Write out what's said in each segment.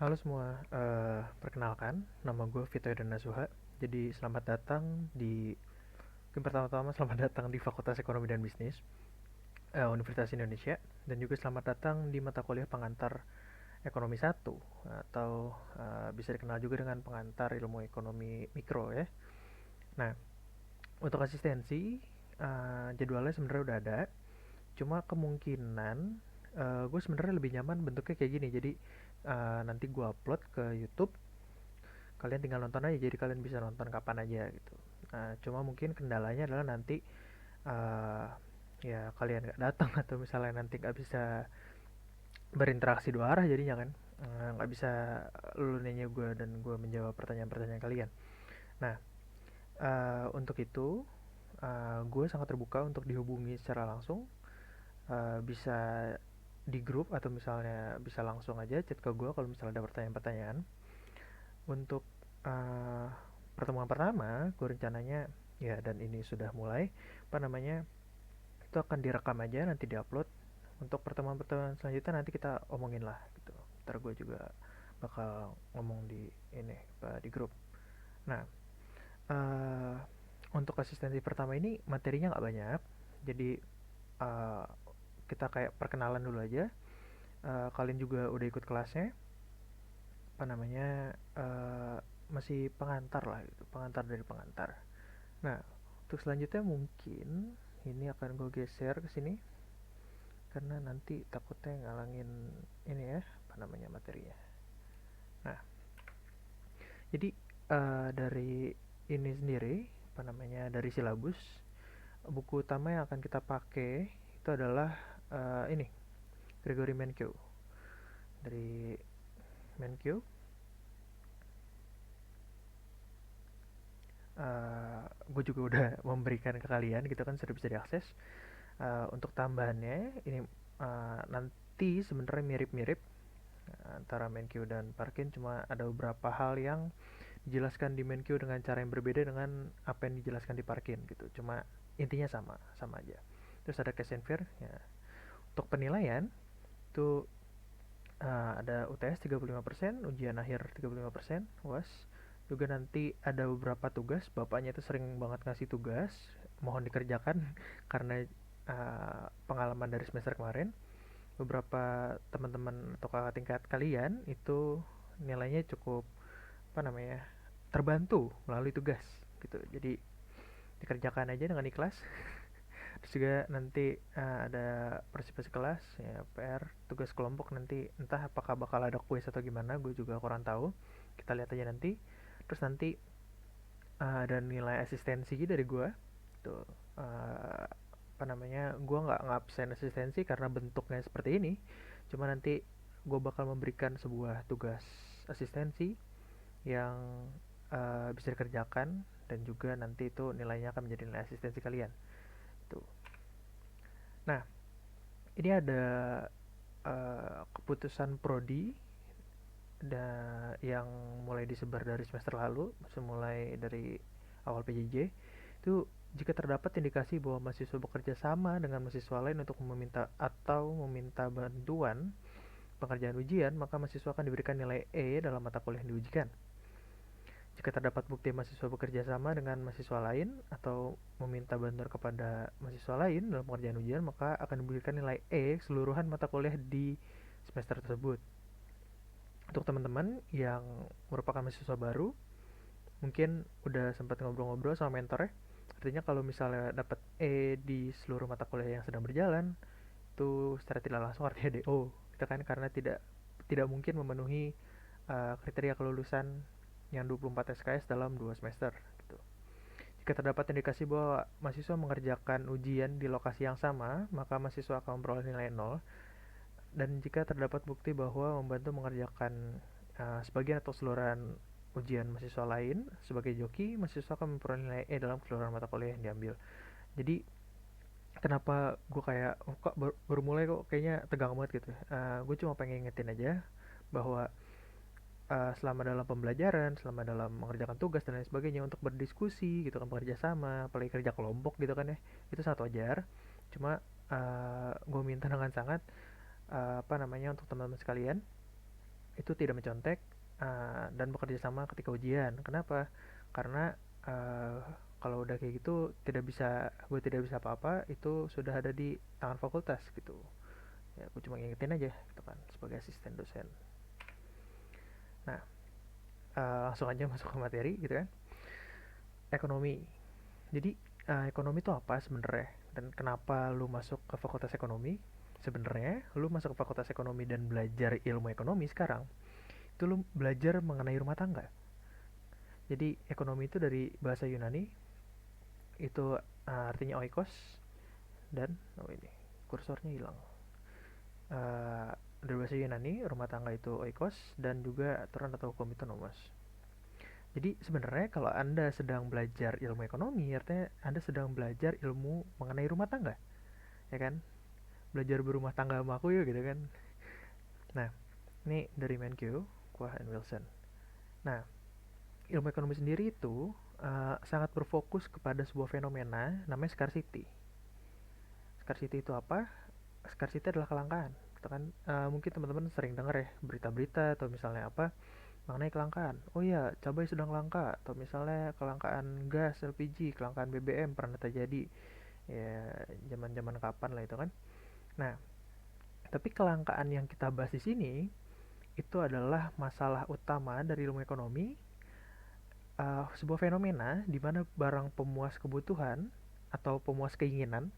Halo semua, perkenalkan, nama gue Vito Eden Nasuha. Jadi selamat datang di, mungkin pertama-tama selamat datang di Fakultas Ekonomi dan Bisnis Universitas Indonesia. Dan juga selamat datang di mata kuliah pengantar Ekonomi satu atau bisa dikenal juga dengan pengantar ilmu ekonomi mikro ya. Nah, untuk asistensi, jadwalnya sebenarnya udah ada. Cuma kemungkinan gue sebenarnya lebih nyaman bentuknya kayak gini. Jadi nanti gue upload ke YouTube, kalian tinggal nonton aja, jadi kalian bisa nonton kapan aja gitu. Nah, cuma mungkin kendalanya adalah nanti uh, ya kalian nggak datang atau misalnya nanti nggak bisa berinteraksi dua arah jadinya kan. Nggak bisa lu nanya gue dan gue menjawab pertanyaan-pertanyaan kalian. Nah, untuk itu gue sangat terbuka untuk dihubungi secara langsung. Bisa di grup atau misalnya bisa langsung aja chat ke gue kalau misalnya ada pertanyaan-pertanyaan. Untuk uh, pertemuan pertama, gue rencananya ya, dan ini sudah mulai, apa namanya, itu akan direkam aja nanti diupload. Untuk pertemuan-pertemuan selanjutnya nanti kita omongin lah gitu. Ntar gue juga bakal ngomong di ini di grup. Nah, uh, untuk asistensi pertama ini materinya nggak banyak, jadi uh, kita kayak perkenalan dulu aja. Kalian juga udah ikut kelasnya, apa namanya, masih pengantar lah gitu, pengantar dari pengantar. Nah, untuk selanjutnya mungkin ini akan gue geser ke sini karena nanti takutnya ngalangin ini ya, apa namanya, materinya. Nah, jadi dari ini sendiri, apa namanya, dari silabus, buku utama yang akan kita pakai itu adalah ini, Gregory Mankiw. Dari Mankiw, gue juga udah memberikan ke kalian gitu kan, sudah bisa diakses. Untuk tambahannya ini nanti sebenarnya mirip-mirip antara Menkyu dan Parkin, cuma ada beberapa hal yang dijelaskan di Menkyu dengan cara yang berbeda dengan apa yang dijelaskan di Parkin gitu. Cuma intinya sama, sama aja. Terus ada case and fear ya. Untuk penilaian itu ada UTS 35%, ujian akhir 35%, UAS. Juga nanti ada beberapa tugas, bapaknya itu sering banget ngasih tugas, mohon dikerjakan karena pengalaman dari semester kemarin. Beberapa teman-teman atau kakak tingkat kalian itu nilainya cukup, apa namanya, terbantu melalui tugas gitu. Jadi dikerjakan aja dengan ikhlas. Terus juga nanti ada partisipasi kelas ya, PR, tugas kelompok, nanti entah apakah bakal ada kuis atau gimana, gue juga kurang tahu, kita lihat aja nanti. Terus nanti ada nilai asistensi dari gue tuh. Apa namanya, gue nggak ngabsen asistensi karena bentuknya seperti ini, cuma nanti gue bakal memberikan sebuah tugas asistensi yang bisa dikerjakan, dan juga nanti itu nilainya akan menjadi nilai asistensi kalian tuh. Nah, ini ada keputusan prodi yang mulai disebar dari semester lalu, semulai dari awal PJJ. Itu jika terdapat indikasi bahwa mahasiswa bekerja sama dengan mahasiswa lain untuk meminta bantuan pengerjaan ujian, maka mahasiswa akan diberikan nilai E dalam mata kuliah yang diujikan. Jika terdapat bukti mahasiswa bekerja sama dengan mahasiswa lain atau meminta bantuan kepada mahasiswa lain dalam pengerjaan ujian, maka akan diberikan nilai E keseluruhan mata kuliah di semester tersebut. Untuk teman-teman yang merupakan mahasiswa baru, mungkin udah sempat ngobrol-ngobrol sama mentornya. Artinya kalau misalnya dapat E di seluruh mata kuliah yang sedang berjalan, itu secara tidak langsung artinya DO. Itu kan karena tidak mungkin memenuhi kriteria kelulusan yang 24 SKS dalam 2 semester gitu. Jika terdapat indikasi bahwa mahasiswa mengerjakan ujian di lokasi yang sama, maka mahasiswa akan memperoleh nilai 0. Dan jika terdapat bukti bahwa membantu mengerjakan sebagian atau keseluruhan ujian mahasiswa lain sebagai joki, mahasiswa akan memperoleh nilai E dalam keseluruhan mata kuliah yang diambil. Jadi kenapa gue kayak kok baru mulai kok kayaknya tegang banget gitu. Gue cuma pengen ingetin aja bahwa selama dalam pembelajaran, selama dalam mengerjakan tugas dan lain sebagainya, untuk berdiskusi gitu kan, bekerja sama, apalagi kerja kelompok gitu kan ya, itu sangat wajar. Cuma gue minta dengan sangat, apa namanya, untuk teman-teman sekalian, itu tidak mencontek dan bekerja sama ketika ujian. Kenapa? Karena kalau udah kayak gitu gue tidak bisa apa-apa, itu sudah ada di tangan fakultas gitu. Ya, gue cuma ngingetin aja gitu kan sebagai asisten dosen. Nah, langsung aja masuk ke materi gitu kan. Ekonomi. Jadi ekonomi itu apa sebenarnya dan kenapa lu masuk ke fakultas ekonomi? Sebenarnya lu masuk ke fakultas ekonomi dan belajar ilmu ekonomi sekarang itu lu belajar mengenai rumah tangga. Jadi ekonomi itu dari bahasa Yunani, itu artinya oikos, dan ini kursornya hilang. Dari bahasa Yunani rumah tangga itu oikos, dan juga aturan atau hukum itu nomos. Jadi sebenarnya kalau Anda sedang belajar ilmu ekonomi, artinya Anda sedang belajar ilmu mengenai rumah tangga, ya kan? Belajar berumah tangga sama aku ya gitu kan. Nah, ini dari Mankiw, Kwah and Wilson. Nah, ilmu ekonomi sendiri itu sangat berfokus kepada sebuah fenomena namanya scarcity. Scarcity itu apa? Scarcity adalah kelangkaan. Gitu kan? Mungkin teman-teman sering dengar ya berita-berita atau misalnya apa mengenai kelangkaan. Oh iya, cabai sedang langka, atau misalnya kelangkaan gas LPG, kelangkaan BBM pernah terjadi. Ya, zaman-zaman kapan lah itu kan. Nah, tapi kelangkaan yang kita bahas di sini itu adalah masalah utama dari ilmu ekonomi, sebuah fenomena di mana barang pemuas kebutuhan atau pemuas keinginan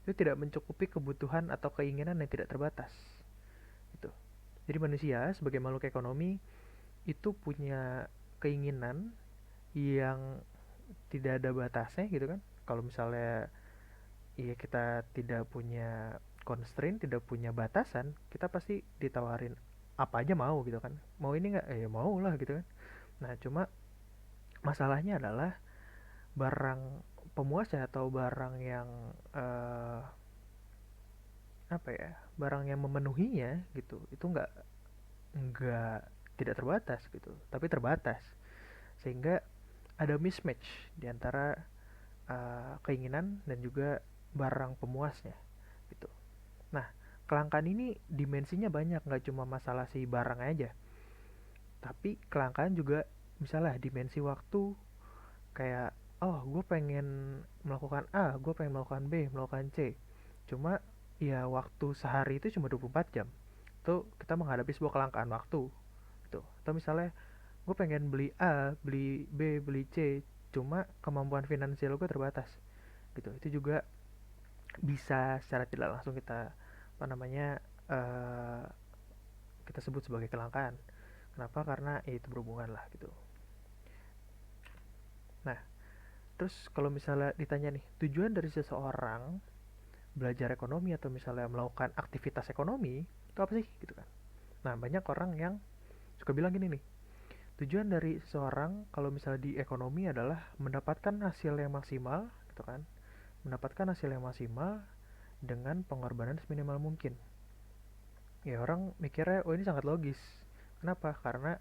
itu tidak mencukupi kebutuhan atau keinginan yang tidak terbatas. Itu. Jadi manusia sebagai makhluk ekonomi itu punya keinginan yang tidak ada batasnya gitu kan. Kalau misalnya ya kita tidak punya constraint, tidak punya batasan, kita pasti ditawarin apa aja mau gitu kan. Mau ini nggak? Ya mau lah gitu kan. Nah cuma masalahnya adalah barang pemuasnya atau barang yang apa ya, barang yang memenuhinya gitu itu nggak tidak terbatas gitu, tapi terbatas, sehingga ada mismatch di antara keinginan dan juga barang pemuasnya gitu. Nah, kelangkaan ini dimensinya banyak, nggak cuma masalah si barang aja, tapi kelangkaan juga misalnya dimensi waktu, kayak oh gue pengen melakukan A, gue pengen melakukan B, melakukan C, cuma ya waktu sehari itu cuma 24 jam, itu kita menghadapi sebuah kelangkaan waktu gitu. Atau misalnya gue pengen beli A, beli B, beli C, cuma kemampuan finansial gue terbatas gitu. Itu juga bisa secara tidak langsung kita apa namanya uh, kita sebut sebagai kelangkaan. Kenapa? Karena ya itu berhubungan lah gitu. Nah, terus kalau misalnya ditanya nih, tujuan dari seseorang belajar ekonomi atau misalnya melakukan aktivitas ekonomi itu apa sih gitu kan. Nah, banyak orang yang suka bilang gini nih, tujuan dari seseorang kalau misalnya di ekonomi adalah mendapatkan hasil yang maksimal gitu kan, mendapatkan hasil yang maksimal dengan pengorbanan seminimal mungkin. Ya orang mikirnya oh ini sangat logis. Kenapa? Karena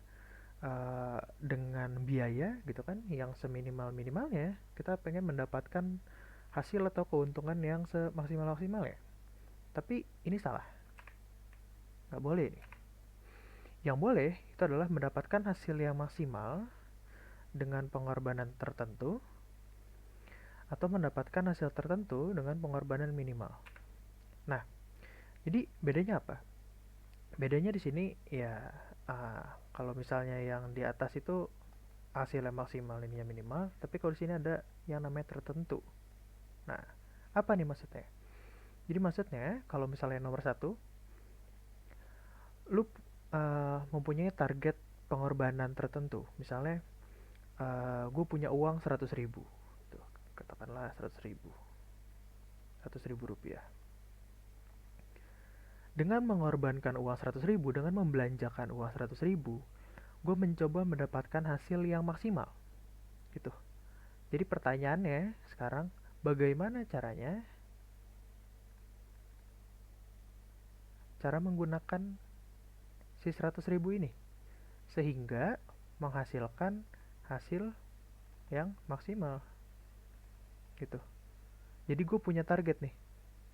dengan biaya gitu kan yang seminimal minimalnya kita pengen mendapatkan hasil atau keuntungan yang semaksimal maksimal ya. Tapi ini salah, nggak boleh nih. Yang boleh itu adalah mendapatkan hasil yang maksimal dengan pengorbanan tertentu atau mendapatkan hasil tertentu dengan pengorbanan minimal. Nah, jadi bedanya apa? Bedanya di sini ya kalau misalnya yang di atas itu hasilnya maksimal ininya minimal, tapi kalau di sini ada yang namanya tertentu. Nah, apa nih maksudnya? Jadi maksudnya kalau misalnya nomor satu, lu mempunyai target pengorbanan tertentu. Misalnya gue punya uang 100.000, tuh, katakanlah 100.000 rupiah. Dengan mengorbankan uang 100.000, dengan membelanjakan uang 100.000, gue mencoba mendapatkan hasil yang maksimal gitu. Jadi pertanyaannya sekarang, bagaimana caranya cara menggunakan si 100.000 ini sehingga menghasilkan hasil yang maksimal gitu. Jadi gue punya target nih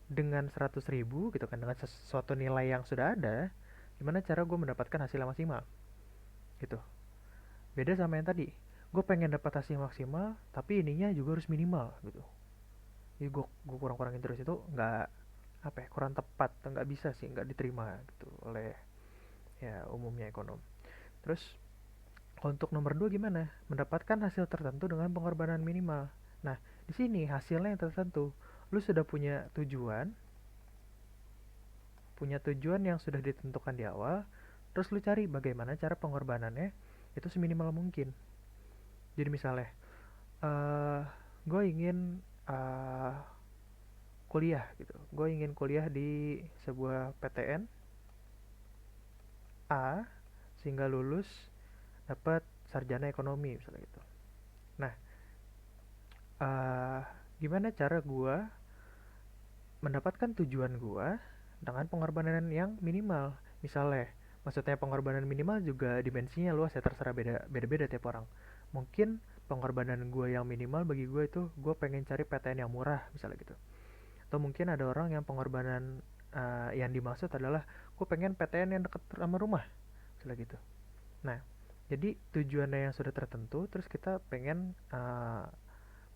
dengan 100.000 gitu kan, dengan sesuatu nilai yang sudah ada gimana cara gue mendapatkan hasil yang maksimal gitu. Beda sama yang tadi, gue pengen dapat hasil maksimal tapi ininya juga harus minimal gitu. Jadi gue kurang-kurangin terus, itu nggak apa ya, kurang tepat, nggak bisa sih, nggak diterima gitu oleh ya umumnya ekonom. Terus untuk nomor 2 gimana? Mendapatkan hasil tertentu dengan pengorbanan minimal. Nah, di sini hasilnya yang tertentu. Lu sudah punya tujuan yang sudah ditentukan di awal, terus lu cari bagaimana cara pengorbanannya itu seminimal mungkin. Jadi misalnya, uh, gue ingin uh, kuliah gitu. Gue ingin kuliah di sebuah PTN A sehingga lulus dapat sarjana ekonomi misalnya gitu. Nah, uh, gimana cara gue mendapatkan tujuan gue dengan pengorbanan yang minimal? Misalnya, maksudnya pengorbanan minimal juga dimensinya luas ya, terserah beda-beda tiap orang. Mungkin pengorbanan gue yang minimal bagi gue itu gue pengen cari PTN yang murah misalnya gitu. Atau mungkin ada orang yang pengorbanan yang dimaksud adalah gue pengen PTN yang dekat sama rumah misalnya gitu. Nah, jadi tujuannya yang sudah tertentu, terus kita pengen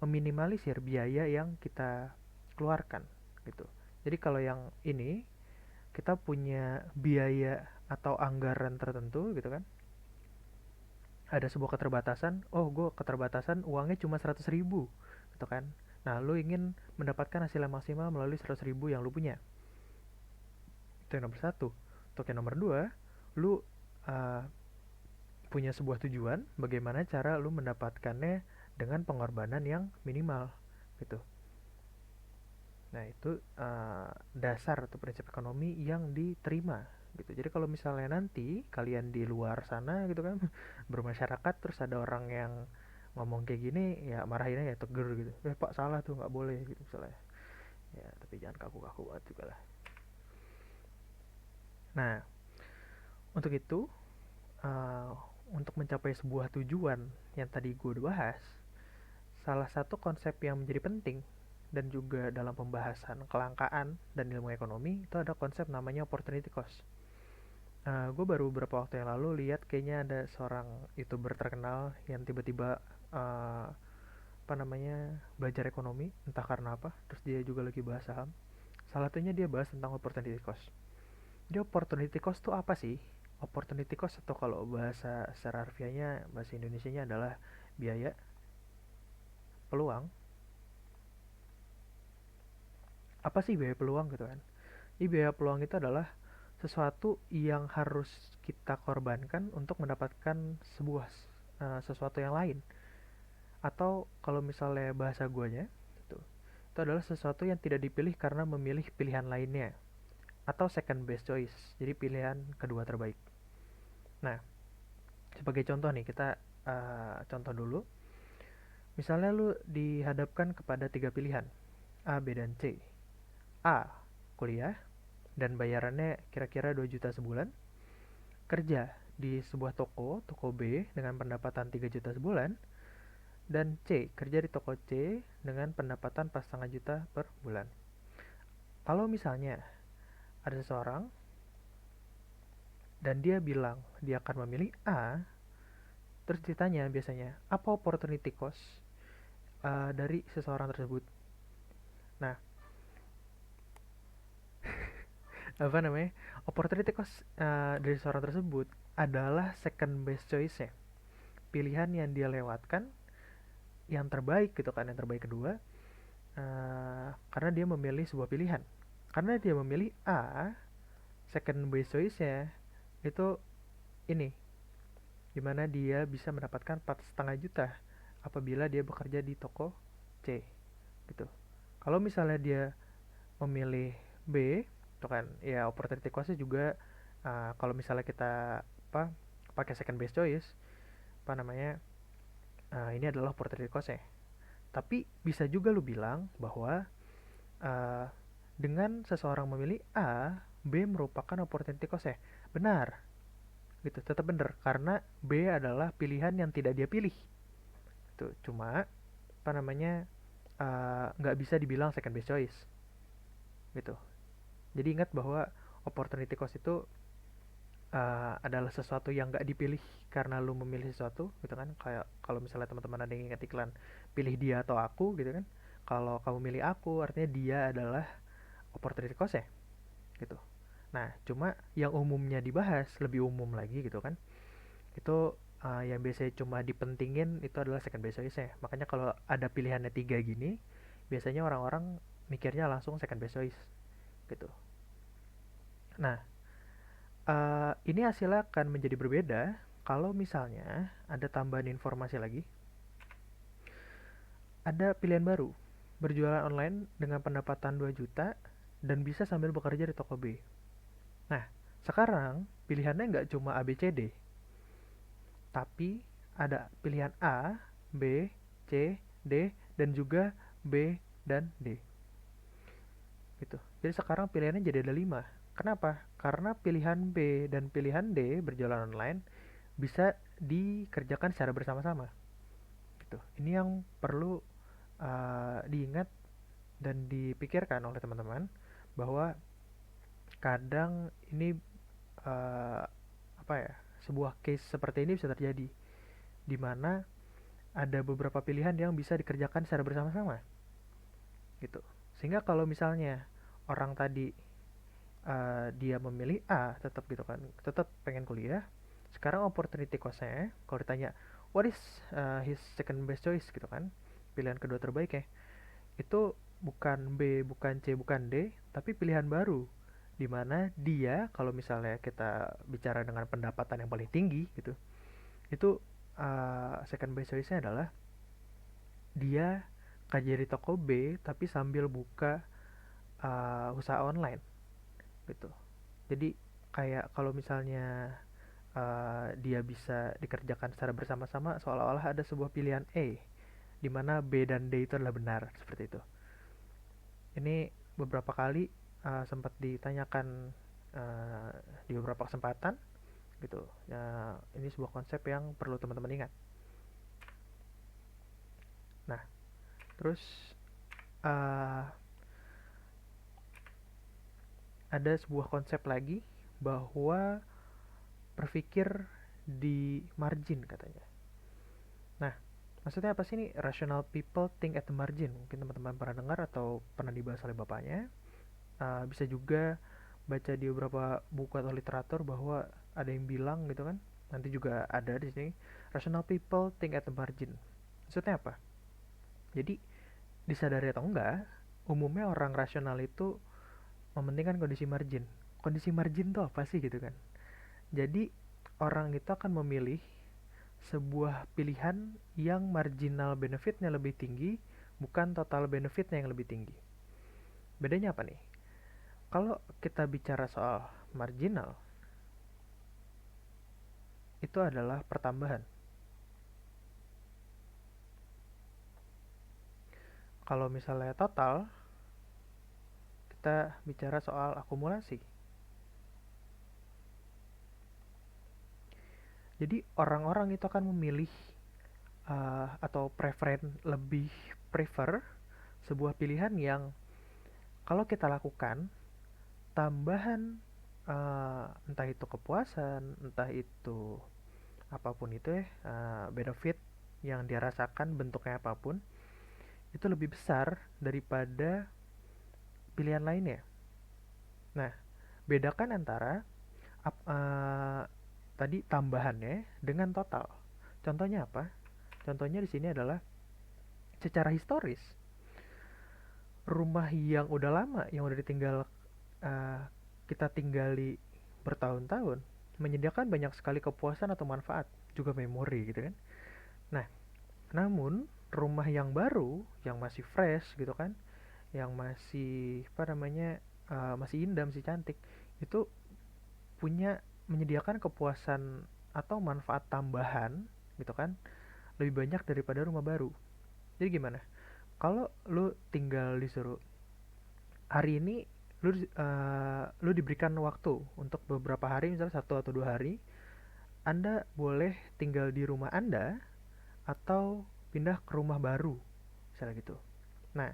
meminimalisir biaya yang kita keluarkan gitu. Jadi kalau yang ini kita punya biaya atau anggaran tertentu gitu kan, ada sebuah keterbatasan, oh gue keterbatasan uangnya cuma 100.000 gitu kan. Nah lu ingin mendapatkan hasil yang maksimal melalui 100.000 yang lu punya. Itu yang nomor satu. Untuk yang nomor dua, lu uh, punya sebuah tujuan, bagaimana cara lu mendapatkannya dengan pengorbanan yang minimal gitu. Nah itu dasar atau prinsip ekonomi yang diterima gitu. Jadi kalau misalnya nanti kalian di luar sana gitu kan bermasyarakat, terus ada orang yang ngomong kayak gini, ya marahin aja, tegur gitu. Pak salah tuh, nggak boleh gitu misalnya. Ya tapi jangan kaku-kaku banget juga lah. Nah untuk itu, uh, untuk mencapai sebuah tujuan yang tadi gue udah bahas, salah satu konsep yang menjadi penting dan juga dalam pembahasan kelangkaan dan ilmu ekonomi itu ada konsep namanya opportunity cost. Gue baru beberapa waktu yang lalu lihat kayaknya ada seorang youtuber terkenal yang tiba-tiba uh, apa namanya belajar ekonomi, entah karena apa, terus dia juga lagi bahas saham. Salah satunya dia bahas tentang opportunity cost. Jadi opportunity cost itu apa sih? Opportunity cost atau kalau bahasa secara harfiahnya, bahasa Indonesianya adalah biaya peluang. Apa sih biaya peluang gitu kan? Jadi biaya peluang itu adalah sesuatu yang harus kita korbankan untuk mendapatkan sebuah sesuatu yang lain. Atau kalau misalnya bahasa guanya itu adalah sesuatu yang tidak dipilih karena memilih pilihan lainnya, atau second best choice, jadi pilihan kedua terbaik. Nah, sebagai contoh nih, kita contoh dulu. Misalnya lu dihadapkan kepada 3 pilihan, A, B, dan C. A, kuliah dan bayarannya kira-kira 2 juta sebulan. Kerja di sebuah toko B dengan pendapatan 3 juta sebulan. Dan C, kerja di toko C dengan pendapatan 4,5 juta per bulan. Kalau misalnya ada seseorang dan dia bilang dia akan memilih A, terus ditanya biasanya apa opportunity cost dari seseorang tersebut. Nah, apa namanya, opportunity cost dari seseorang tersebut adalah second best choice-nya, pilihan yang dia lewatkan yang terbaik gitu kan, yang terbaik kedua, karena dia memilih sebuah pilihan. Karena dia memilih A, second best choice-nya itu ini, dimana dia bisa mendapatkan 4,5 juta apabila dia bekerja di toko C gitu. Kalau misalnya dia memilih B, itu kan ya opportunity cost-nya juga kalau misalnya kita apa pakai second best choice, apa namanya, ini adalah opportunity cost-nya. Tapi bisa juga lu bilang bahwa uh, dengan seseorang memilih A, B merupakan opportunity cost-nya. Benar, gitu, tetap benar karena B adalah pilihan yang tidak dia pilih. Itu cuma apa namanya, nggak bisa dibilang second best choice gitu. Jadi ingat bahwa opportunity cost itu adalah sesuatu yang nggak dipilih karena lu memilih sesuatu gitu kan. Kayak kalau misalnya teman-teman ada yang ingat iklan pilih dia atau aku gitu kan, kalau kamu milih aku artinya dia adalah opportunity cost ya gitu. Nah cuma yang umumnya dibahas lebih umum lagi gitu kan, itu yang biasanya cuma dipentingin itu adalah second best choice ya. Makanya kalau ada pilihannya tiga gini biasanya orang-orang mikirnya langsung second best choice gitu. Nah ini hasilnya akan menjadi berbeda kalau misalnya ada tambahan informasi lagi, ada pilihan baru, berjualan online dengan pendapatan 2 juta dan bisa sambil bekerja di toko B. Nah, sekarang pilihannya nggak cuma A, B, C, D, tapi ada pilihan A, B, C, D, dan juga B dan D. Gitu. Jadi sekarang pilihannya jadi ada 5. Kenapa? Karena pilihan B dan pilihan D berjualan online bisa dikerjakan secara bersama-sama. Gitu. Ini yang perlu diingat dan dipikirkan oleh teman-teman bahwa kadang ini uh, apa ya, sebuah case seperti ini bisa terjadi di mana ada beberapa pilihan yang bisa dikerjakan secara bersama-sama gitu. Sehingga kalau misalnya orang tadi dia memilih A tetap gitu kan, tetap pengen kuliah, sekarang opportunity cost-nya kalau ditanya what is his second best choice gitu kan, pilihan kedua terbaik ya, itu bukan B, bukan C, bukan D, tapi pilihan baru di mana dia kalau misalnya kita bicara dengan pendapatan yang paling tinggi gitu, itu second best choice-nya adalah dia kerja di toko B tapi sambil buka usaha online gitu. Jadi kayak kalau misalnya dia bisa dikerjakan secara bersama-sama seolah-olah ada sebuah pilihan A di mana B dan D itu adalah benar seperti itu. Ini beberapa kali sempat ditanyakan uh, di beberapa kesempatan gitu. Ya, ini sebuah konsep yang perlu teman-teman ingat. Nah, terus uh, ada sebuah konsep lagi bahwa berpikir di margin katanya. Nah, maksudnya apa sih ini? Rational people think at the margin. Mungkin teman-teman pernah dengar atau pernah dibahas oleh bapaknya. Bisa juga baca di beberapa buku atau literatur bahwa ada yang bilang gitu kan. Nanti juga ada di sini. Rational people think at the margin. Maksudnya apa? Jadi disadari atau enggak, umumnya orang rasional itu mementingkan kondisi margin. Kondisi margin itu apa sih gitu kan? Jadi orang itu akan memilih sebuah pilihan yang marginal benefitnya lebih tinggi, bukan total benefitnya yang lebih tinggi. Bedanya apa nih? Kalau kita bicara soal marginal, itu adalah pertambahan. Kalau misalnya total, kita bicara soal akumulasi. Jadi orang-orang itu akan memilih atau lebih prefer sebuah pilihan yang kalau kita lakukan tambahan entah itu kepuasan, entah itu apapun itu ya, benefit yang dia rasakan bentuknya apapun itu lebih besar daripada pilihan lainnya. Nah, bedakan antara tadi tambahannya dengan total. Contohnya apa? Contohnya di sini adalah secara historis rumah yang udah lama yang udah ditinggal kita tinggali bertahun-tahun menyediakan banyak sekali kepuasan atau manfaat juga memori gitu kan. Nah, namun rumah yang baru yang masih fresh gitu kan, yang masih apa namanya masih indah, masih cantik, itu menyediakan kepuasan atau manfaat tambahan gitu kan lebih banyak daripada rumah baru. Jadi gimana? Kalau lu tinggal disuruh hari ini lu diberikan waktu untuk beberapa hari, misalnya 1 atau 2 hari, Anda boleh tinggal di rumah Anda atau pindah ke rumah baru, misalnya gitu. Nah,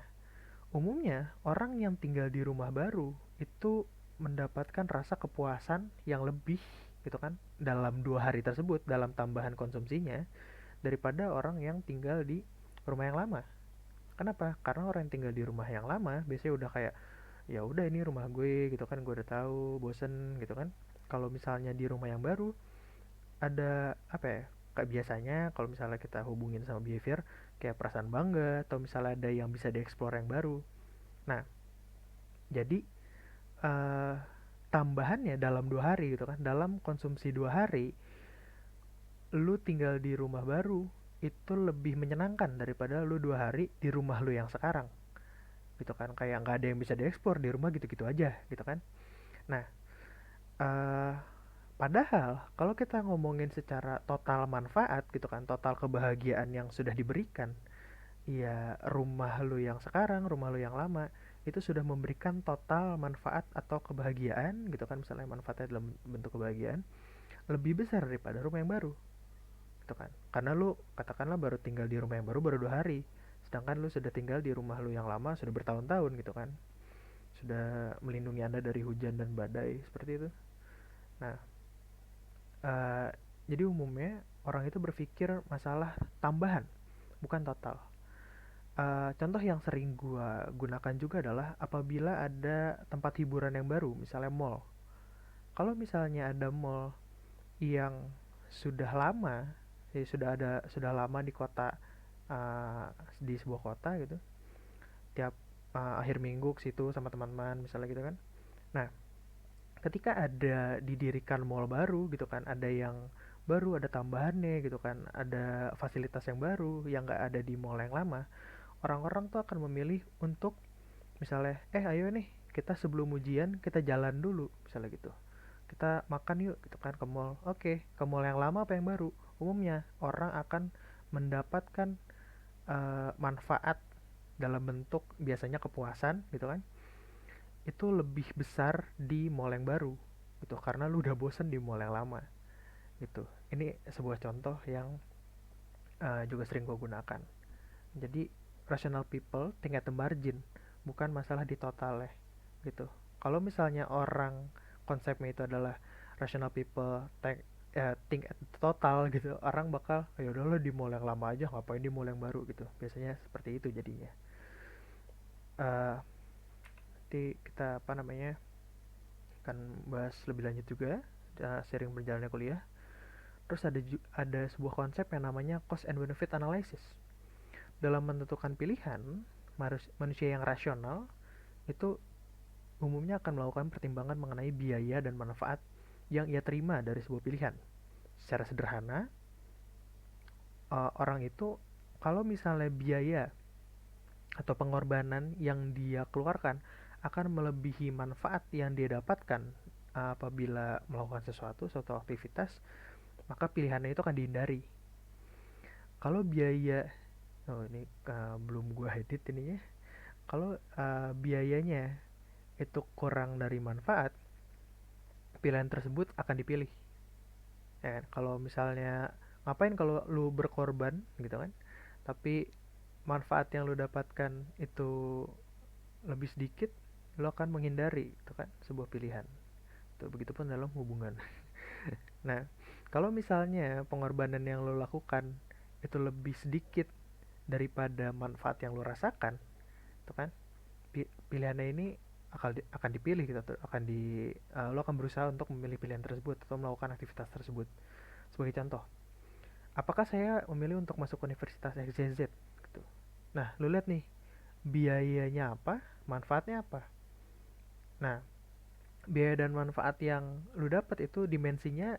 umumnya orang yang tinggal di rumah baru itu mendapatkan rasa kepuasan yang lebih gitu kan, dalam 2 hari tersebut, dalam tambahan konsumsinya, daripada orang yang tinggal di rumah yang lama. Kenapa? Karena orang yang tinggal di rumah yang lama biasanya udah kayak, ya udah ini rumah gue gitu kan, gue udah tahu, bosen gitu kan. Kalau misalnya di rumah yang baru ada apa ya, kayak biasanya kalau misalnya kita hubungin sama behavior, kayak perasaan bangga atau misalnya ada yang bisa dieksplor yang baru. Nah, jadi eh, tambahannya dalam 2 hari gitu kan, dalam konsumsi 2 hari lu tinggal di rumah baru itu lebih menyenangkan daripada lu 2 hari di rumah lu yang sekarang gitu kan. Kayak nggak ada yang bisa dieksplor di rumah gitu-gitu aja gitu kan. Nah, eh padahal kalau kita ngomongin secara total manfaat gitu kan, total kebahagiaan yang sudah diberikan, ya rumah lu yang sekarang, rumah lu yang lama itu sudah memberikan total manfaat atau kebahagiaan gitu kan, misalnya manfaatnya dalam bentuk kebahagiaan lebih besar daripada rumah yang baru gitu kan. Karena lu katakanlah baru tinggal di rumah yang baru baru 2 hari, sedangkan lu sudah tinggal di rumah lu yang lama sudah bertahun-tahun gitu kan, sudah melindungi anda dari hujan dan badai seperti itu. Nah, eh, jadi umumnya orang itu berpikir masalah tambahan, bukan total. Contoh yang sering gua gunakan juga adalah apabila ada tempat hiburan yang baru, misalnya mall. Kalau misalnya ada mall yang sudah lama, ya sudah lama di kota, uh, di sebuah kota gitu, tiap akhir minggu ke situ sama teman-teman misalnya gitu kan. Nah, ketika ada didirikan mall baru gitu kan, ada yang baru, ada tambahannya gitu kan, ada fasilitas yang baru yang nggak ada di mall yang lama, orang-orang tuh akan memilih untuk misalnya, ayo nih kita sebelum ujian kita jalan dulu misalnya gitu, kita makan yuk gitu kan ke mall. Oke, ke mall yang lama apa yang baru, umumnya orang akan mendapatkan manfaat dalam bentuk biasanya kepuasan gitu kan, itu lebih besar di mall yang baru gitu, karena lu udah bosen di mall yang lama gitu. Ini sebuah contoh yang juga sering gue gunakan. Jadi rational people think at the margin, bukan masalah di total ya gitu. Kalau misalnya orang konsepnya itu adalah rational people think at the total gitu, orang bakal ya udah lo di mall yang lama aja, ngapain di mall yang baru gitu. Biasanya seperti itu jadinya. uh, Nanti kita apa namanya akan bahas lebih lanjut juga sering berjalannya kuliah. Terus ada sebuah konsep yang namanya cost and benefit analysis. Dalam menentukan pilihan, manusia yang rasional itu umumnya akan melakukan pertimbangan mengenai biaya dan manfaat yang ia terima dari sebuah pilihan. Secara sederhana, orang itu kalau misalnya biaya atau pengorbanan yang dia keluarkan akan melebihi manfaat yang dia dapatkan apabila melakukan suatu aktivitas, maka pilihannya itu akan dihindari. Kalau biaya, oh ini belum gua edit ininya. Kalau biayanya itu kurang dari manfaat, pilihan tersebut akan dipilih. Ya kan? Kalau misalnya ngapain kalau lu berkorban gitu kan, tapi manfaat yang lu dapatkan itu lebih sedikit, lu akan menghindari itu kan sebuah pilihan. Tuh, begitupun dalam hubungan. Nah, kalau misalnya pengorbanan yang lo lakukan itu lebih sedikit daripada manfaat yang lo rasakan, itu kan pilihannya ini akan dipilih gitu, lo akan berusaha untuk memilih pilihan tersebut atau melakukan aktivitas tersebut. Sebagai contoh, apakah saya memilih untuk masuk universitas XYZ gitu. Nah, lo lihat nih, biayanya apa, manfaatnya apa. Nah, biaya dan manfaat yang lu dapat itu dimensinya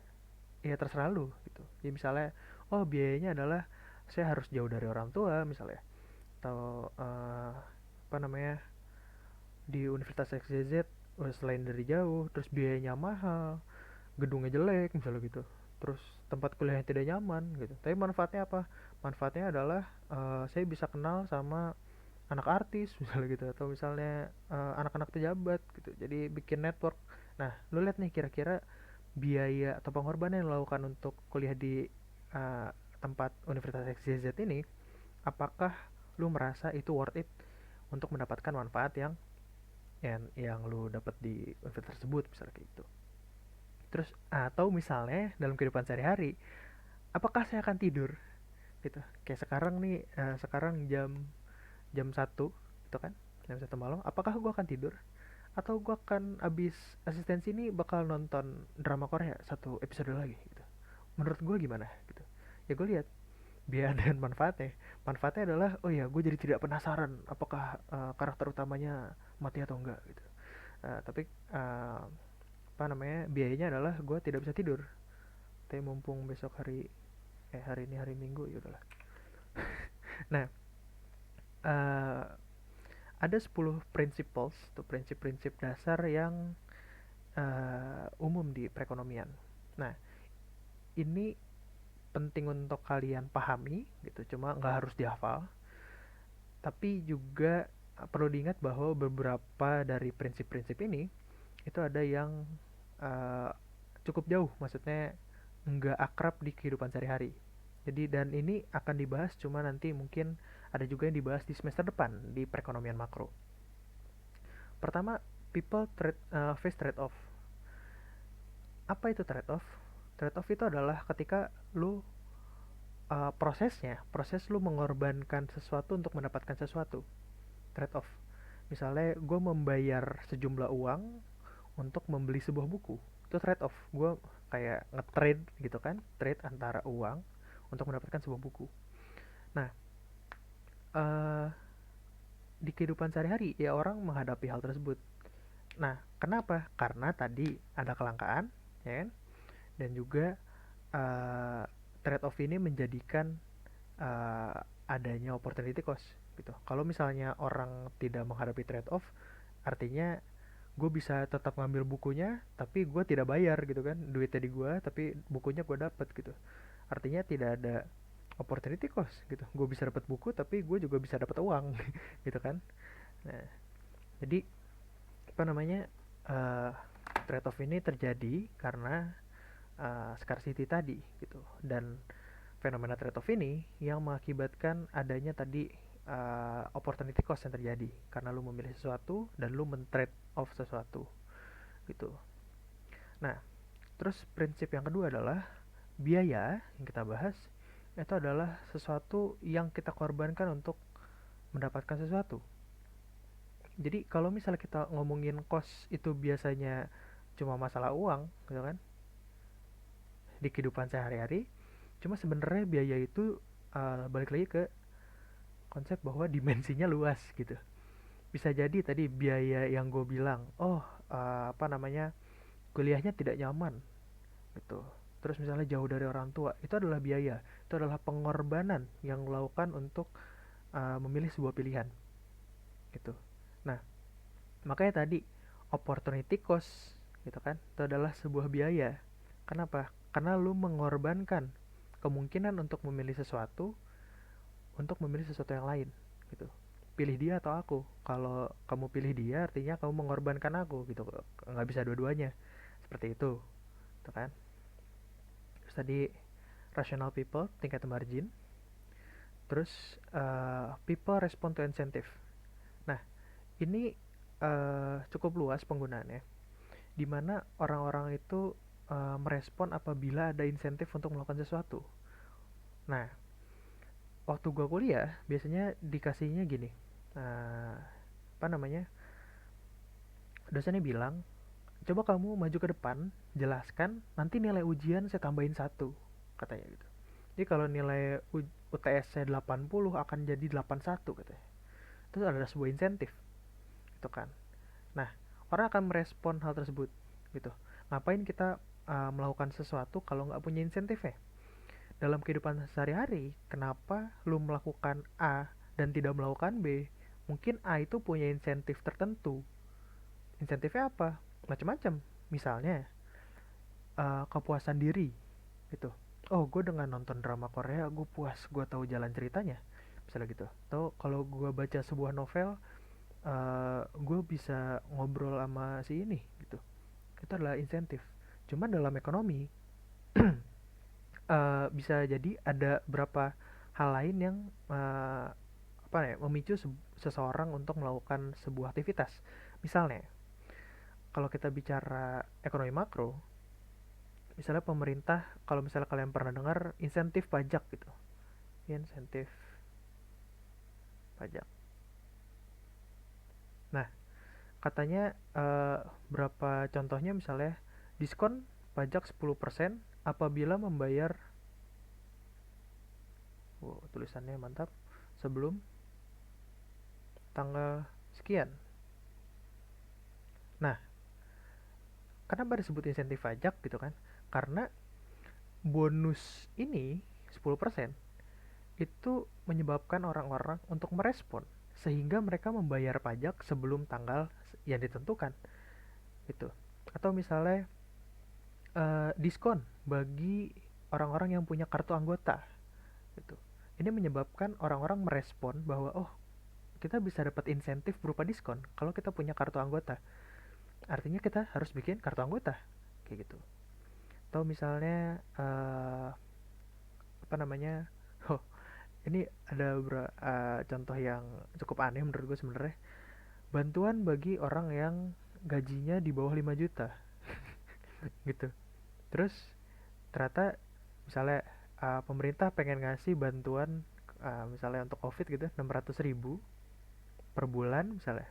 ya terserah lu gitu. Ya misalnya, oh biayanya adalah saya harus jauh dari orang tua misalnya, atau apa namanya, di Universitas XYZ selain dari jauh, terus biayanya mahal, gedungnya jelek misalnya gitu, terus tempat kuliahnya tidak nyaman gitu. Tapi manfaatnya apa? Manfaatnya adalah saya bisa kenal sama anak artis misalnya gitu, atau misalnya anak-anak pejabat gitu, jadi bikin network. Nah, lu lihat nih kira-kira biaya atau pengorbanan yang dilakukan untuk kuliah di uh, tempat Universitas XYZ ini, apakah lu merasa itu worth it untuk mendapatkan manfaat yang lu dapat di universitas tersebut misalnya kayak gitu. Terus atau misalnya dalam kehidupan sehari-hari, apakah saya akan tidur gitu. Kayak sekarang nih, sekarang jam jam satu gitu kan, jam 1 malam, apakah gue akan tidur atau gue akan abis asistensi ini bakal nonton drama Korea satu episode lagi gitu. Menurut gue gimana gitu. Ya gue lihat biaya dan manfaatnya. Manfaatnya adalah, oh ya, gue jadi tidak penasaran apakah karakter utamanya mati atau enggak gitu. Tapi apa namanya, biayanya adalah gue tidak bisa tidur. Tapi mumpung besok hari ini hari Minggu gitu lah. Nah, uh, ada 10 principles, tuh prinsip-prinsip dasar yang umum di perekonomian. Nah, ini penting untuk kalian pahami gitu, cuma nggak harus dihafal. Tapi juga perlu diingat bahwa beberapa dari prinsip-prinsip ini itu ada yang uh, cukup jauh, maksudnya nggak akrab di kehidupan sehari-hari. Jadi dan ini akan dibahas cuma nanti mungkin ada juga yang dibahas di semester depan di perekonomian makro. Pertama, face trade off. Apa itu trade off? Trade off itu adalah ketika lu proses lu mengorbankan sesuatu untuk mendapatkan sesuatu. Trade off. Misalnya gue membayar sejumlah uang untuk membeli sebuah buku, itu trade off. Gue kayak nge-trade gitu kan, trade antara uang untuk mendapatkan sebuah buku. Nah, uh, di kehidupan sehari-hari ya orang menghadapi hal tersebut. Nah, kenapa? Karena tadi ada kelangkaan, ya kan? Dan juga uh, trade off ini menjadikan uh, adanya opportunity cost gitu. Kalau misalnya orang tidak menghadapi trade off, artinya gue bisa tetap ngambil bukunya tapi gue tidak bayar gitu kan, duitnya di gue tapi bukunya gue dapet gitu. Artinya tidak ada opportunity cost gitu, gue bisa dapat buku tapi gue juga bisa dapat uang gitu kan. Nah, jadi apa namanya, uh, trade off ini terjadi karena scarcity tadi gitu. Dan fenomena trade off ini yang mengakibatkan adanya tadi opportunity cost yang terjadi karena lu memilih sesuatu dan lu men-trade off sesuatu gitu. Nah, terus prinsip yang kedua adalah biaya yang kita bahas itu adalah sesuatu yang kita korbankan untuk mendapatkan sesuatu. Jadi kalau misalnya kita ngomongin cost itu biasanya cuma masalah uang gitu kan di kehidupan sehari-hari, cuma sebenarnya biaya itu balik lagi ke konsep bahwa dimensinya luas gitu. Bisa jadi tadi biaya yang gue bilang, oh apa namanya, kuliahnya tidak nyaman gitu. Terus misalnya jauh dari orang tua, itu adalah biaya, itu adalah pengorbanan yang dilakukan untuk memilih sebuah pilihan gitu. Nah, makanya tadi opportunity cost gitu kan, itu adalah sebuah biaya. Kenapa? Karena lu mengorbankan kemungkinan untuk memilih sesuatu untuk memilih sesuatu yang lain gitu. Pilih dia atau aku. Kalau kamu pilih dia artinya kamu mengorbankan aku gitu. Nggak bisa dua-duanya seperti itu tuh kan. Terus tadi rational people, tingkat margin. Terus people respond to incentive. Nah, ini cukup luas penggunaannya, dimana orang-orang itu merespon apabila ada insentif untuk melakukan sesuatu. Nah, waktu gua kuliah biasanya dikasihnya gini, apa namanya, dosennya bilang, coba kamu maju ke depan, jelaskan, nanti nilai ujian saya tambahin 1, katanya gitu. Jadi kalau nilai UTS saya 80 akan jadi 81 katanya. Itu adalah sebuah insentif gitu kan. Nah, orang akan merespon hal tersebut gitu. Ngapain kita melakukan sesuatu kalau nggak punya insentifnya? Dalam kehidupan sehari-hari, kenapa lu melakukan A dan tidak melakukan B? Mungkin A itu punya insentif tertentu. Insentifnya apa? Macam-macam. Misalnya kepuasan diri gitu. Oh, gue dengan nonton drama Korea gue puas, gue tahu jalan ceritanya, misalnya gitu. Atau kalau gue baca sebuah novel, gue bisa ngobrol sama si ini gitu. Itu adalah insentif. Cuman dalam ekonomi bisa jadi ada beberapa hal lain yang apa ya, memicu seseorang untuk melakukan sebuah aktivitas. Misalnya, kalau kita bicara ekonomi makro, misalnya pemerintah, kalau misalnya kalian pernah dengar insentif pajak gitu, insentif pajak. Nah, katanya berapa contohnya, misalnya diskon pajak 10% apabila membayar, wow, tulisannya mantap, sebelum tanggal sekian. Nah, kenapa disebut insentif pajak gitu kan? Karena bonus ini 10% itu menyebabkan orang-orang untuk merespon sehingga mereka membayar pajak sebelum tanggal yang ditentukan gitu. Atau misalnya diskon bagi orang-orang yang punya kartu anggota gitu. Ini menyebabkan orang-orang merespon bahwa oh, kita bisa dapat insentif berupa diskon kalau kita punya kartu anggota. Artinya kita harus bikin kartu anggota kayak gitu. Atau misalnya apa namanya? Oh, ini ada contoh yang cukup aneh menurut gue sebenarnya. Bantuan bagi orang yang gajinya di bawah 5 juta gitu. Terus ternyata misalnya pemerintah pengen ngasih bantuan misalnya untuk covid gitu 600.000 per bulan misalnya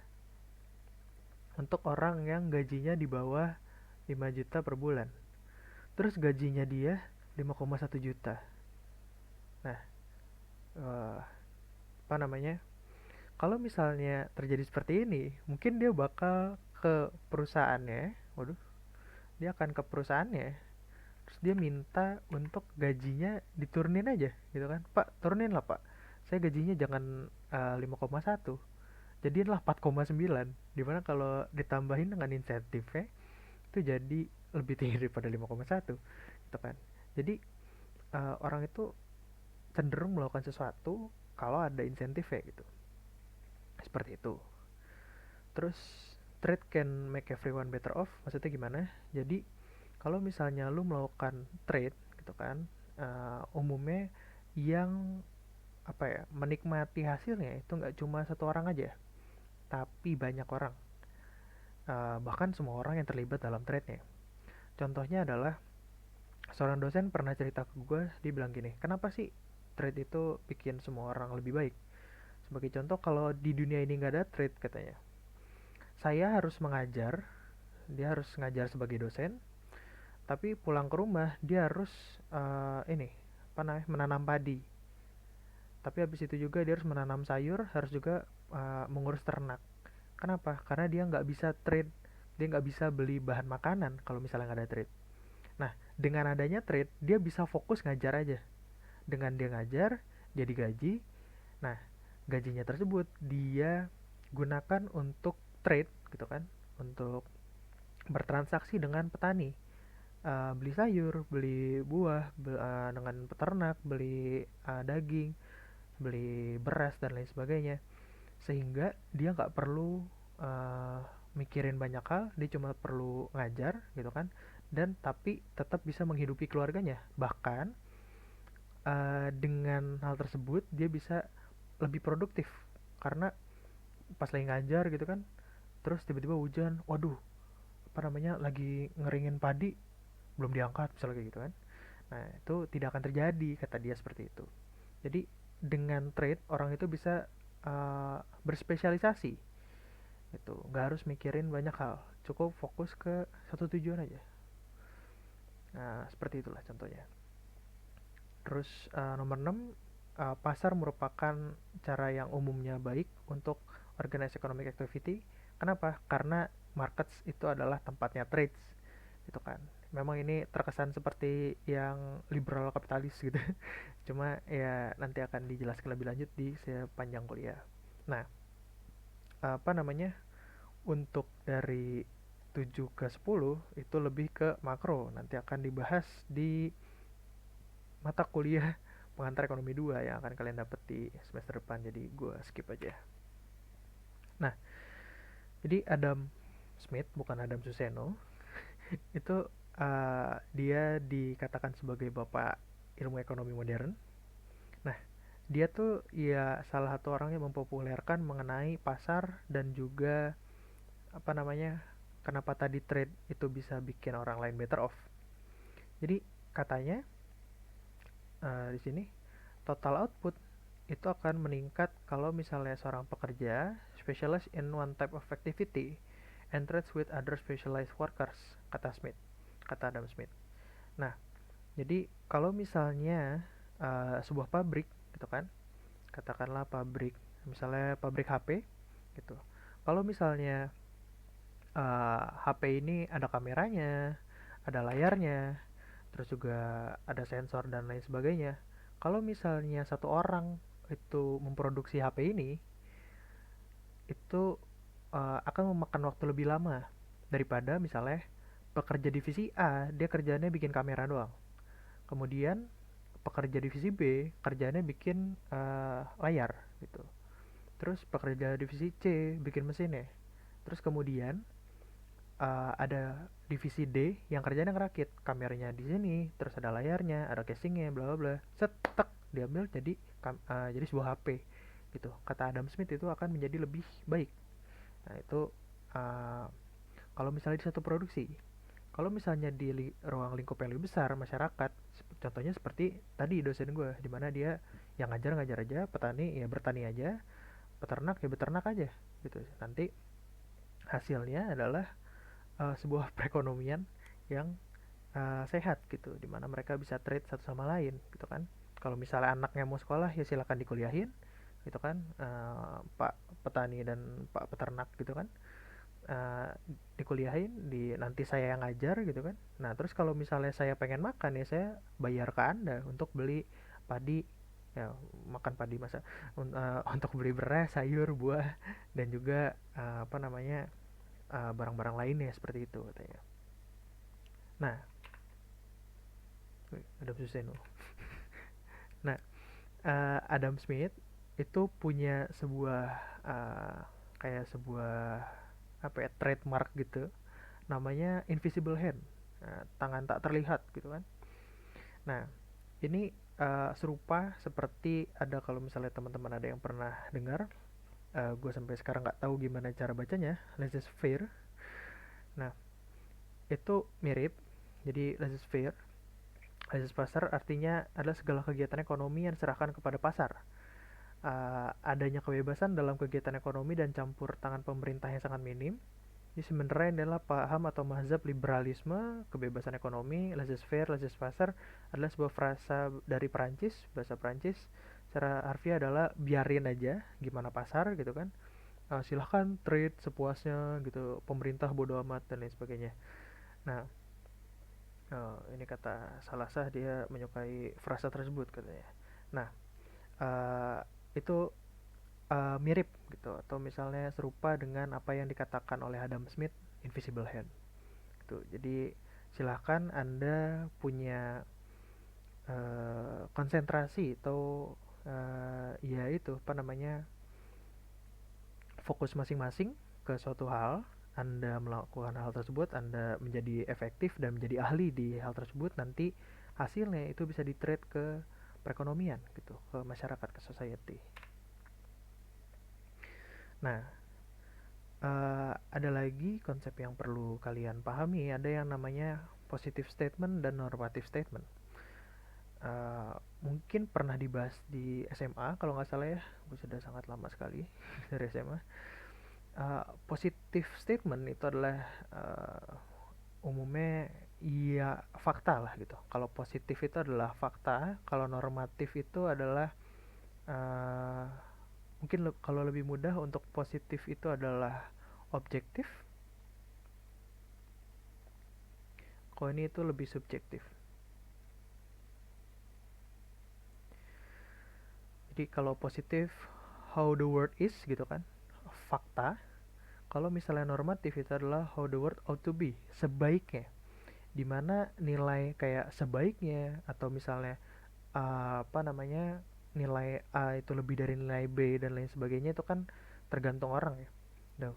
untuk orang yang gajinya di bawah 5 juta per bulan, terus gajinya dia 5,1 juta. Nah, uh, apa namanya, kalau misalnya terjadi seperti ini mungkin dia bakal ke perusahaannya, waduh, dia akan ke perusahaannya, terus dia minta untuk gajinya diturunin aja gitu kan, pak turunin lah pak, saya gajinya jangan 5,1, jadilah 4,9, dimana kalau ditambahin dengan insentifnya itu jadi lebih tinggi daripada 5,1 gitu kan. Jadi orang itu cenderung melakukan sesuatu kalau ada insentifnya gitu, seperti itu. Terus trade can make everyone better off, maksudnya gimana? Jadi kalau misalnya lu melakukan trade gitu kan, umumnya yang apa ya, menikmati hasilnya itu nggak cuma satu orang aja, tapi banyak orang. Bahkan semua orang yang terlibat dalam trade-nya. Contohnya adalah seorang dosen pernah cerita ke gue, dia bilang gini, kenapa sih trade itu bikin semua orang lebih baik? Sebagai contoh, kalau di dunia ini nggak ada trade katanya, saya harus mengajar, dia harus ngajar sebagai dosen, tapi pulang ke rumah dia harus ini apa namanya, menanam padi. Tapi habis itu juga dia harus menanam sayur, harus juga mengurus ternak. Kenapa? Karena dia nggak bisa trade, dia nggak bisa beli bahan makanan kalau misalnya nggak ada trade. Nah, dengan adanya trade, dia bisa fokus ngajar aja. Dengan dia ngajar, dia digaji. Nah, gajinya tersebut dia gunakan untuk trade gitu kan, untuk bertransaksi dengan petani. Beli sayur, beli buah, dengan peternak, beli daging, beli beras dan lain sebagainya. Sehingga dia nggak perlu mikirin banyak hal, dia cuma perlu ngajar gitu kan, dan tapi tetap bisa menghidupi keluarganya. Bahkan dengan hal tersebut dia bisa lebih produktif karena pas lagi ngajar gitu kan, terus tiba-tiba hujan, waduh, apa namanya, lagi ngeringin padi belum diangkat misalnya kayak gitu kan. Nah, itu tidak akan terjadi kata dia, seperti itu. Jadi dengan trade orang itu bisa berspesialisasi itu, nggak harus mikirin banyak hal, cukup fokus ke satu tujuan aja. Nah, seperti itulah contohnya. Terus nomor 6, pasar merupakan cara yang umumnya baik untuk organize economic activity. Kenapa? Karena markets itu adalah tempatnya trades gitu kan. Memang ini terkesan seperti yang liberal kapitalis gitu. Cuma ya nanti akan dijelaskan lebih lanjut di sepanjang kuliah. Nah, apa namanya? Untuk dari 7 ke 10 itu lebih ke makro. Nanti akan dibahas di mata kuliah pengantar ekonomi 2 yang akan kalian dapat di semester depan, jadi gue skip aja. Nah, jadi Adam Smith, bukan Adam Suseno, itu dia dikatakan sebagai bapak ilmu ekonomi modern. Nah, dia tuh ya salah satu orang yang mempopulerkan mengenai pasar dan juga apa namanya, kenapa tadi trade itu bisa bikin orang lain better off. Jadi katanya di sini total output itu akan meningkat kalau misalnya seorang pekerja specialized in one type of activity and trades with other specialized workers, kata Adam Smith. Nah, jadi kalau misalnya sebuah pabrik gitu kan, katakanlah pabrik, misalnya pabrik HP gitu. Kalau misalnya HP ini ada kameranya, ada layarnya, terus juga ada sensor dan lain sebagainya. Kalau misalnya satu orang itu memproduksi HP ini, itu akan memakan waktu lebih lama daripada misalnya pekerja divisi A, dia kerjanya bikin kamera doang. Kemudian pekerja divisi B kerjanya bikin layar gitu. Terus pekerja divisi C bikin mesinnya. Terus kemudian ada divisi D yang kerjanya ngerakit kameranya di sini, terus ada layarnya, ada casingnya, bla bla bla. Setek diambil jadi sebuah HP gitu. Kata Adam Smith itu akan menjadi lebih baik. Nah itu uh, kalau misalnya di satu produksi. Kalau misalnya di ruang lingkup yang lebih besar masyarakat, contohnya seperti tadi dosen gue, di mana dia yang ngajar aja, petani ya bertani aja, peternak ya beternak aja gitu. Nanti hasilnya adalah sebuah perekonomian yang sehat gitu, dimana mereka bisa trade satu sama lain gitu kan. Kalau misalnya anaknya mau sekolah ya silakan dikuliahin gitu kan, pak petani dan pak peternak gitu kan, uh, dikuliahin nanti saya yang ngajar gitu kan. Nah terus kalau misalnya saya pengen makan ya saya bayar ke anda untuk beli padi, ya makan padi masa untuk beli beras, sayur, buah, dan juga apa namanya barang-barang lainnya seperti itu katanya. Nah, ada Suseno. Nah, Adam Smith itu punya sebuah kayak sebuah apa ya trademark gitu, namanya invisible hand, tangan tak terlihat gitu kan. Nah, ini serupa seperti ada, kalau misalnya teman-teman ada yang pernah dengar, gue sampai sekarang nggak tahu gimana cara bacanya, laissez-faire. Nah, itu mirip. Jadi laissez-faire, pasar artinya adalah segala kegiatan ekonomi yang diserahkan kepada pasar. Adanya kebebasan dalam kegiatan ekonomi dan campur tangan pemerintah yang sangat minim. Ini sebenarnya adalah paham atau mazhab liberalisme, kebebasan ekonomi, laissez-faire, laissez-passer adalah sebuah frasa dari Perancis, bahasa Perancis. Secara harfiah adalah biarin aja gimana pasar gitu kan. Silahkan trade sepuasnya gitu, pemerintah bodo amat dan lain sebagainya. Nah, ini kata Salasah, dia menyukai frasa tersebut katanya. Nah, uh, itu mirip gitu, atau misalnya serupa dengan apa yang dikatakan oleh Adam Smith, invisible hand gitu. Jadi silahkan anda punya konsentrasi atau ya itu apa namanya, fokus masing-masing ke suatu hal. Anda melakukan hal tersebut, Anda menjadi efektif dan menjadi ahli di hal tersebut, nanti hasilnya itu bisa di trade ke perekonomian gitu, ke masyarakat, ke society. Nah, ada lagi konsep yang perlu kalian pahami, ada yang namanya positive statement dan normative statement. Mungkin pernah dibahas di SMA kalau nggak salah ya, gue sudah sangat lama sekali dari SMA. Positive statement itu adalah umumnya iya fakta lah gitu. Kalau positif itu adalah fakta, kalau normatif itu adalah uh, mungkin kalau lebih mudah untuk positif itu adalah objektif, kalau ini itu lebih subjektif. Jadi kalau positif, how the world is gitu kan, fakta. Kalau misalnya normatif itu adalah how the world ought to be, sebaiknya. Dimana nilai kayak sebaiknya atau misalnya apa namanya, nilai A itu lebih dari nilai B dan lain sebagainya, itu kan tergantung orang ya. Nah,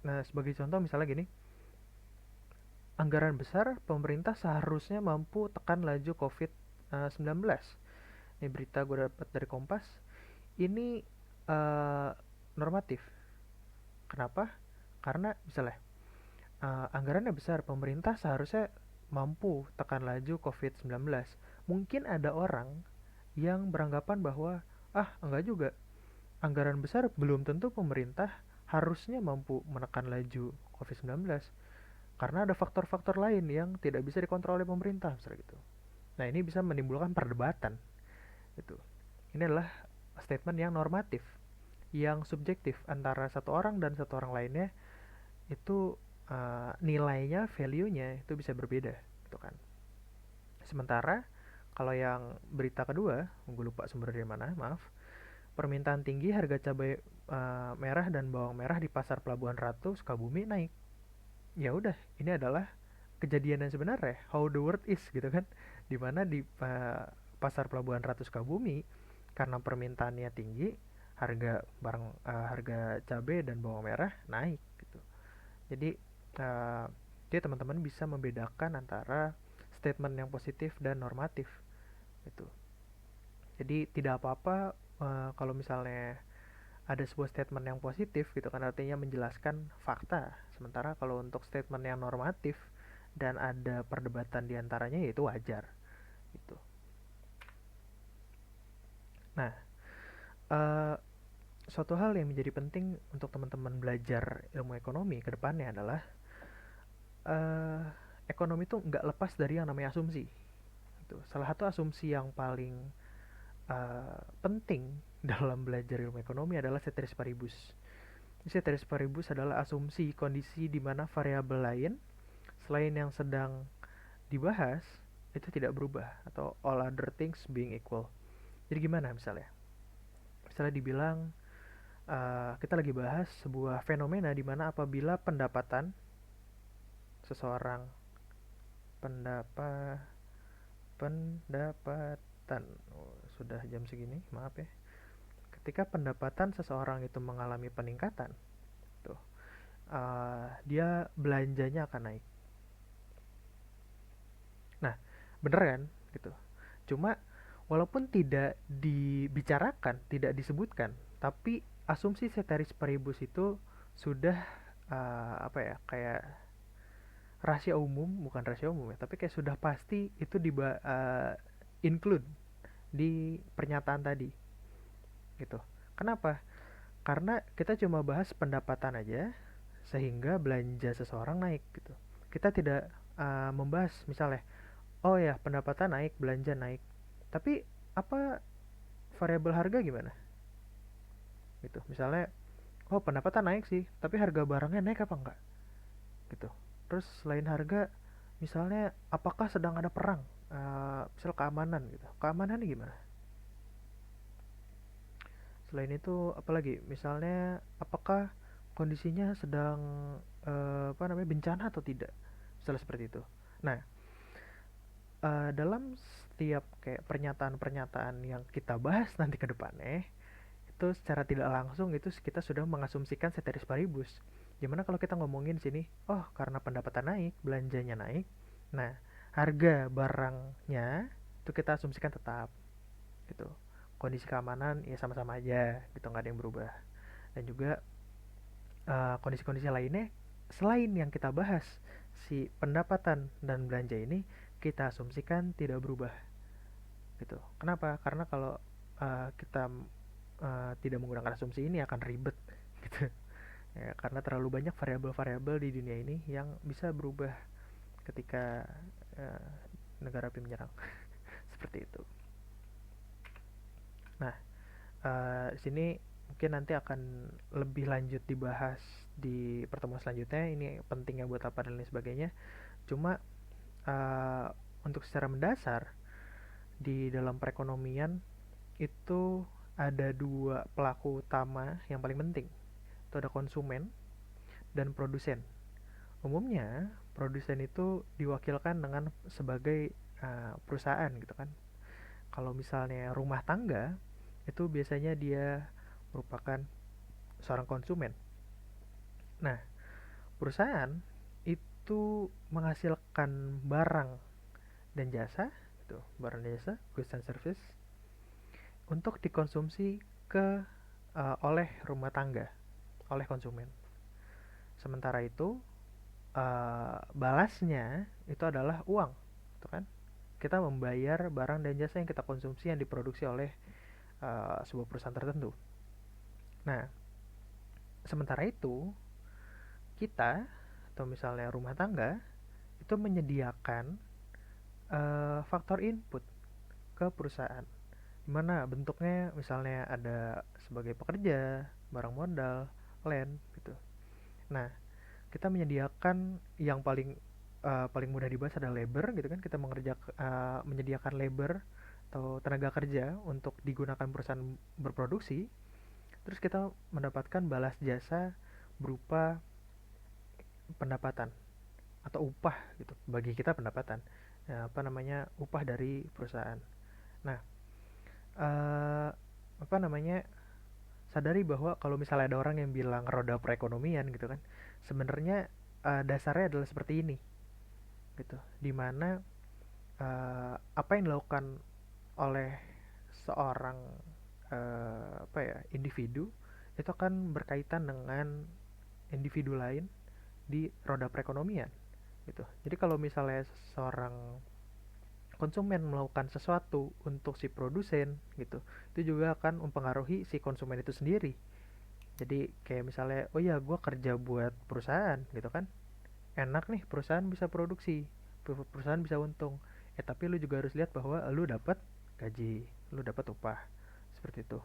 nah sebagai contoh misalnya gini, anggaran besar pemerintah seharusnya mampu tekan laju COVID-19. Ini berita gue dapat dari Kompas. Ini normatif. Kenapa? Karena misalnya anggarannya besar, pemerintah seharusnya mampu tekan laju COVID-19. Mungkin ada orang yang beranggapan bahwa enggak juga, anggaran besar belum tentu pemerintah harusnya mampu menekan laju COVID-19 karena ada faktor-faktor lain yang tidak bisa dikontrol oleh pemerintah misalnya gitu. Nah, ini bisa menimbulkan perdebatan gitu. Ini adalah statement yang normatif, yang subjektif antara satu orang dan satu orang lainnya itu nilainya, value-nya itu bisa berbeda gitu kan. Sementara kalau yang berita kedua, gue lupa sumber dari mana, maaf. Permintaan tinggi harga cabai merah dan bawang merah di pasar Pelabuhan Ratu Sukabumi naik. Ya udah, ini adalah kejadian yang sebenarnya, how the world is gitu kan. Dimana di pasar Pelabuhan Ratu Sukabumi karena permintaannya tinggi, harga cabai dan bawang merah naik gitu. Jadi jadi teman-teman bisa membedakan antara statement yang positif dan normatif gitu. Jadi tidak apa-apa kalau misalnya ada sebuah statement yang positif gitu kan, artinya menjelaskan fakta. Sementara kalau untuk statement yang normatif dan ada perdebatan diantaranya, ya itu wajar gitu. Nah, uh, suatu hal yang menjadi penting untuk teman-teman belajar ilmu ekonomi ke depannya adalah uh, ekonomi itu nggak lepas dari yang namanya asumsi. Gitu. Salah satu asumsi yang paling penting dalam belajar ilmu ekonomi adalah ceteris paribus. Ceteris paribus adalah asumsi kondisi di mana variabel lain selain yang sedang dibahas itu tidak berubah atau all other things being equal. Jadi gimana misalnya? Misalnya dibilang kita lagi bahas sebuah fenomena di mana apabila pendapatan seseorang pendapatan sudah jam segini, maaf ya. Ketika pendapatan seseorang itu mengalami peningkatan, tuh dia belanjanya akan naik. Nah, bener kan gitu. Cuma walaupun tidak dibicarakan, tidak disebutkan, tapi asumsi ceteris paribus itu sudah kayak rahasia umum, bukan rahasia umum ya, tapi kayak sudah pasti itu include di pernyataan tadi gitu. Kenapa? Karena kita cuma bahas pendapatan aja sehingga belanja seseorang naik gitu. Kita tidak membahas misalnya, oh ya pendapatan naik, belanja naik. Tapi apa variabel harga gimana? Gitu. Misalnya, oh pendapatan naik sih, tapi harga barangnya naik apa enggak? Gitu. Terus selain harga, misalnya apakah sedang ada perang? Misal keamanan gitu. Keamanannya gimana? Selain itu apalagi? Misalnya apakah kondisinya sedang bencana atau tidak? Misalnya seperti itu. Nah, dalam setiap kayak pernyataan-pernyataan yang kita bahas nanti ke depannya, itu secara tidak langsung itu kita sudah mengasumsikan ceteris paribus. Gimana kalau kita ngomongin sini, oh karena pendapatan naik, belanjanya naik, nah harga barangnya itu kita asumsikan tetap gitu. Kondisi keamanan ya sama-sama aja gitu, nggak ada yang berubah. Dan juga kondisi-kondisi lainnya selain yang kita bahas, si pendapatan dan belanja ini kita asumsikan tidak berubah gitu. Kenapa? Karena kalau kita tidak menggunakan asumsi ini akan ribet gitu ya, karena terlalu banyak variabel-variabel di dunia ini yang bisa berubah ketika uh, negara api menyerang seperti itu. Nah, di sini mungkin nanti akan lebih lanjut dibahas di pertemuan selanjutnya, ini pentingnya buat apa dan lain sebagainya. Cuma untuk secara mendasar di dalam perekonomian itu ada dua pelaku utama yang paling penting. Itu ada konsumen dan produsen. Umumnya produsen itu diwakilkan dengan sebagai perusahaan gitu kan. Kalau misalnya rumah tangga itu biasanya dia merupakan seorang konsumen. Nah, perusahaan itu menghasilkan barang dan jasa, gitu, barang dan jasa, goods and service, untuk dikonsumsi oleh rumah tangga, oleh konsumen. Sementara itu, balasnya itu adalah uang, gitu kan? Kita membayar barang dan jasa yang kita konsumsi yang diproduksi oleh sebuah perusahaan tertentu. Nah, sementara itu kita atau misalnya rumah tangga itu menyediakan faktor input ke perusahaan. Dimana bentuknya misalnya ada sebagai pekerja, barang modal, land gitu. Nah, kita menyediakan yang paling mudah dibahas adalah labor gitu kan. Kita menyediakan labor atau tenaga kerja untuk digunakan perusahaan berproduksi. Terus kita mendapatkan balas jasa berupa pendapatan atau upah gitu. Bagi kita pendapatan, ya, apa namanya, upah dari perusahaan. Nah, eh, apa namanya, sadari bahwa kalau misalnya ada orang yang bilang roda perekonomian gitu kan, sebenarnya dasarnya adalah seperti ini gitu, dimana apa yang dilakukan oleh seorang apa ya, individu itu akan berkaitan dengan individu lain di roda perekonomian gitu. Jadi kalau misalnya seorang konsumen melakukan sesuatu untuk si produsen gitu, itu juga akan mempengaruhi si konsumen itu sendiri. Jadi kayak misalnya, oh ya gue kerja buat perusahaan gitu kan, enak nih perusahaan bisa produksi, perusahaan bisa untung. Tapi lu juga harus lihat bahwa lu dapat gaji, lu dapat upah, seperti itu.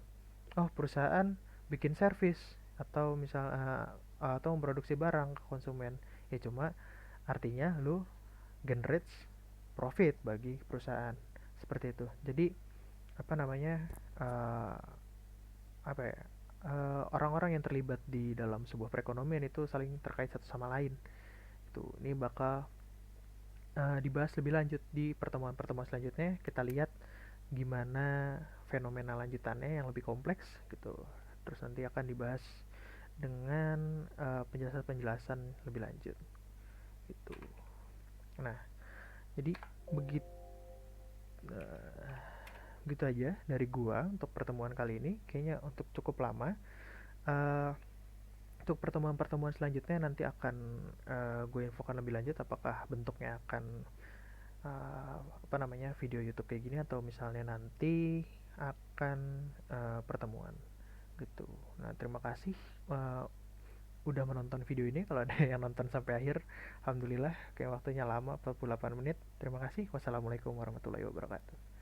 Oh, perusahaan bikin servis atau atau memproduksi barang ke konsumen, ya cuma artinya lu generate profit bagi perusahaan, seperti itu. Jadi apa namanya, uh, apa ya, orang-orang yang terlibat di dalam sebuah perekonomian itu saling terkait satu sama lain. Itu ini bakal dibahas lebih lanjut di pertemuan-pertemuan selanjutnya. Kita lihat gimana fenomena lanjutannya yang lebih kompleks gitu. Terus nanti akan dibahas dengan penjelasan-penjelasan lebih lanjut gitu. Nah, jadi begitu gitu aja dari gua untuk pertemuan kali ini. Kayaknya untuk cukup lama. Uh, untuk pertemuan-pertemuan selanjutnya nanti akan gue infokan lebih lanjut apakah bentuknya akan apa namanya, video YouTube kayak gini atau misalnya nanti akan pertemuan gitu. Nah, terima kasih uh, udah menonton video ini. Kalau ada yang nonton sampai akhir, alhamdulillah. Kayak waktunya lama, 48 menit. Terima kasih. Wassalamualaikum warahmatullahi wabarakatuh.